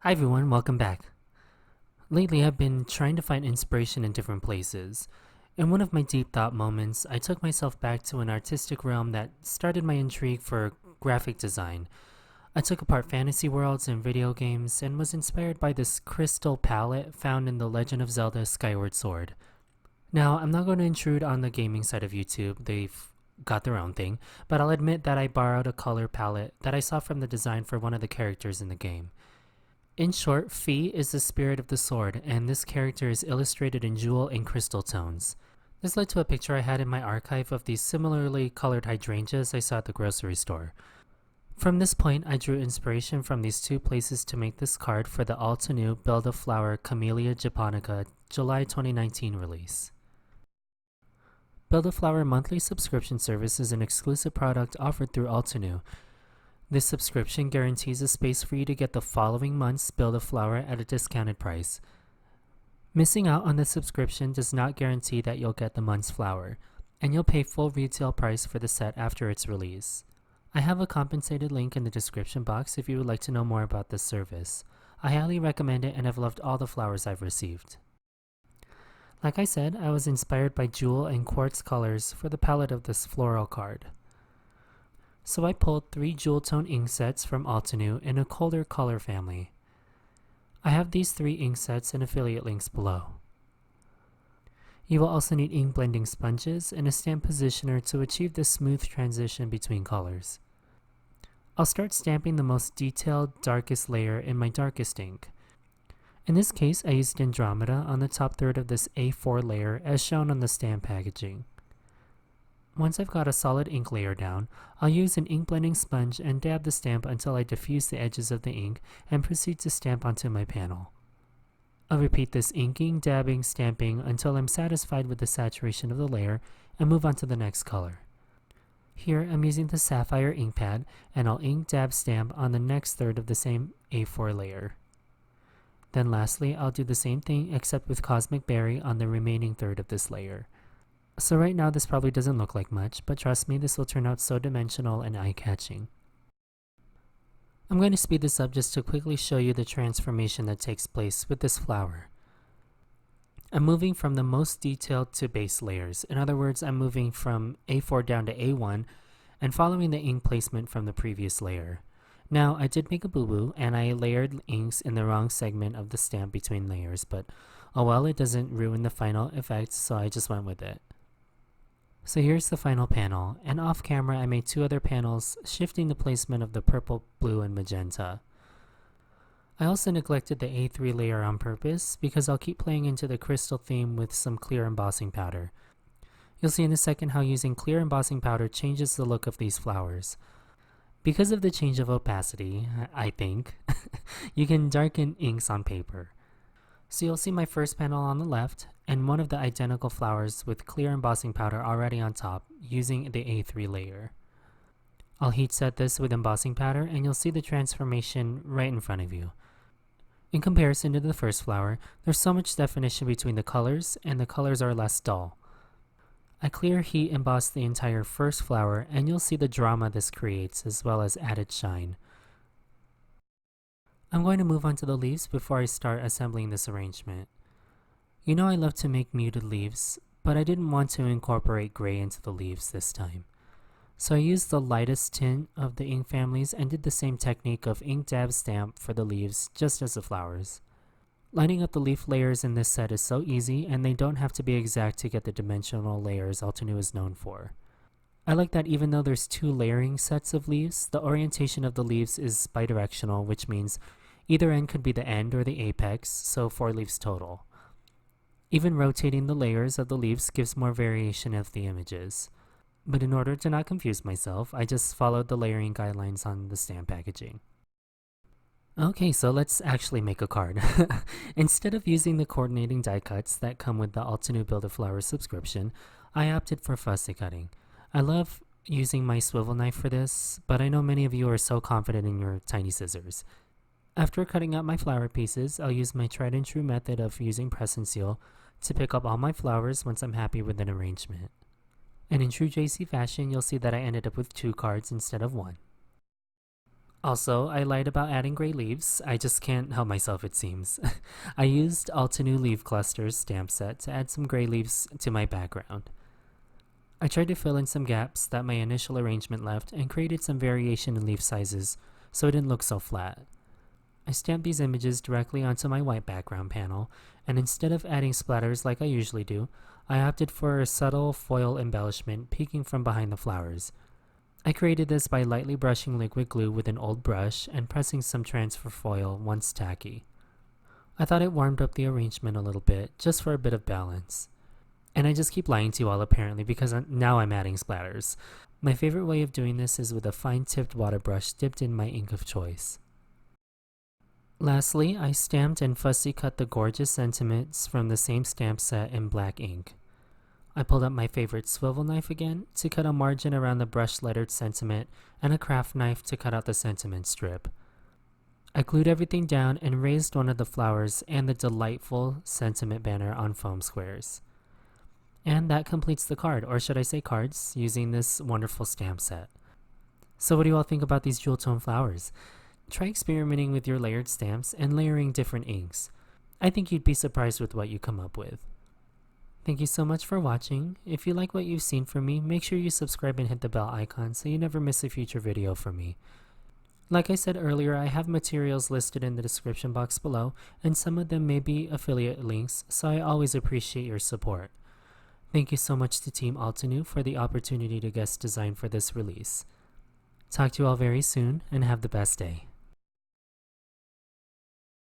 Hi everyone, welcome back. Lately, I've been trying to find inspiration in different places. In one of my deep thought moments, I took myself back to an artistic realm that started my intrigue for graphic design. I took apart fantasy worlds and video games and was inspired by this crystal palette found in The Legend of Zelda Skyward Sword. Now, I'm not going to intrude on the gaming side of YouTube, they've got their own thing, but I'll admit that I borrowed a color palette that I saw from the design for one of the characters in the game. In short, Fi is the spirit of the sword, and this character is illustrated in jewel and crystal tones. This led to a picture I had in my archive of these similarly colored hydrangeas I saw at the grocery store. From this point, I drew inspiration from these two places to make this card for the Altenew Build a Flower Camellia japonica July 2019 release. Build a Flower monthly subscription service is an exclusive product offered through Altenew. This subscription guarantees a space for you to get the following month's Build a Flower at a discounted price. Missing out on the subscription does not guarantee that you'll get the month's flower, and you'll pay full retail price for the set after its release. I have a compensated link in the description box if you would like to know more about this service. I highly recommend it and have loved all the flowers I've received. Like I said, I was inspired by jewel and quartz colors for the palette of this floral card. So I pulled 3 jewel tone ink sets from Altenew in a colder color family. I have these 3 ink sets and affiliate links below. You will also need ink blending sponges and a stamp positioner to achieve this smooth transition between colors. I'll start stamping the most detailed, darkest layer in my darkest ink. In this case, I used Andromeda on the top third of this A4 layer as shown on the stamp packaging. Once I've got a solid ink layer down, I'll use an ink blending sponge and dab the stamp until I diffuse the edges of the ink and proceed to stamp onto my panel. I'll repeat this inking, dabbing, stamping until I'm satisfied with the saturation of the layer and move on to the next color. Here I'm using the Sapphire ink pad and I'll ink, dab, stamp on the next third of the same A4 layer. Then lastly, I'll do the same thing except with Cosmic Berry on the remaining third of this layer. So right now this probably doesn't look like much, but trust me, this will turn out so dimensional and eye-catching. I'm going to speed this up just to quickly show you the transformation that takes place with this flower. I'm moving from the most detailed to base layers. In other words, I'm moving from A4 down to A1 and following the ink placement from the previous layer. Now, I did make a boo-boo and I layered inks in the wrong segment of the stamp between layers, but oh well, it doesn't ruin the final effect, so I just went with it. So here's the final panel, and off camera I made 2 other panels shifting the placement of the purple, blue, and magenta. I also neglected the A3 layer on purpose because I'll keep playing into the crystal theme with some clear embossing powder. You'll see in a second how using clear embossing powder changes the look of these flowers. Because of the change of opacity, I think, you can darken inks on paper. So you'll see my first panel on the left, and one of the identical flowers with clear embossing powder already on top, using the A3 layer. I'll heat set this with embossing powder, and you'll see the transformation right in front of you. In comparison to the first flower, there's so much definition between the colors, and the colors are less dull. I clear heat emboss the entire first flower, and you'll see the drama this creates, as well as added shine. I'm going to move on to the leaves before I start assembling this arrangement. You know I love to make muted leaves, but I didn't want to incorporate gray into the leaves this time. So I used the lightest tint of the ink families and did the same technique of ink, dab, stamp for the leaves just as the flowers. Lining up the leaf layers in this set is so easy, and they don't have to be exact to get the dimensional layers Altenew is known for. I like that even though there's 2 layering sets of leaves, the orientation of the leaves is bidirectional, which means either end could be the end or the apex, so 4 leaves total. Even rotating the layers of the leaves gives more variation of the images. But in order to not confuse myself, I just followed the layering guidelines on the stamp packaging. Okay, so let's actually make a card. Instead of using the coordinating die cuts that come with the Altenew Build a Flower subscription, I opted for fussy cutting. I love using my swivel knife for this, but I know many of you are so confident in your tiny scissors. After cutting out my flower pieces, I'll use my tried and true method of using press and seal to pick up all my flowers once I'm happy with an arrangement. And in true JC fashion, you'll see that I ended up with 2 cards instead of 1. Also, I lied about adding gray leaves. I just can't help myself, it seems. I used Altenew leaf clusters stamp set to add some gray leaves to my background. I tried to fill in some gaps that my initial arrangement left and created some variation in leaf sizes so it didn't look so flat. I stamped these images directly onto my white background panel, and instead of adding splatters like I usually do, I opted for a subtle foil embellishment peeking from behind the flowers. I created this by lightly brushing liquid glue with an old brush and pressing some transfer foil once tacky. I thought it warmed up the arrangement a little bit, just for a bit of balance. And I just keep lying to you all apparently because now I'm adding splatters. My favorite way of doing this is with a fine-tipped water brush dipped in my ink of choice. Lastly, I stamped and fussy cut the gorgeous sentiments from the same stamp set in black ink. I pulled up my favorite swivel knife again to cut a margin around the brush lettered sentiment and a craft knife to cut out the sentiment strip. I glued everything down and raised one of the flowers and the delightful sentiment banner on foam squares. And that completes the card, or should I say cards, using this wonderful stamp set. So what do you all think about these jewel tone flowers? Try experimenting with your layered stamps and layering different inks. I think you'd be surprised with what you come up with. Thank you so much for watching. If you like what you've seen from me, make sure you subscribe and hit the bell icon so you never miss a future video from me. Like I said earlier, I have materials listed in the description box below, and some of them may be affiliate links, so I always appreciate your support. Thank you so much to Team Altenew for the opportunity to guest design for this release. Talk to you all very soon, and have the best day.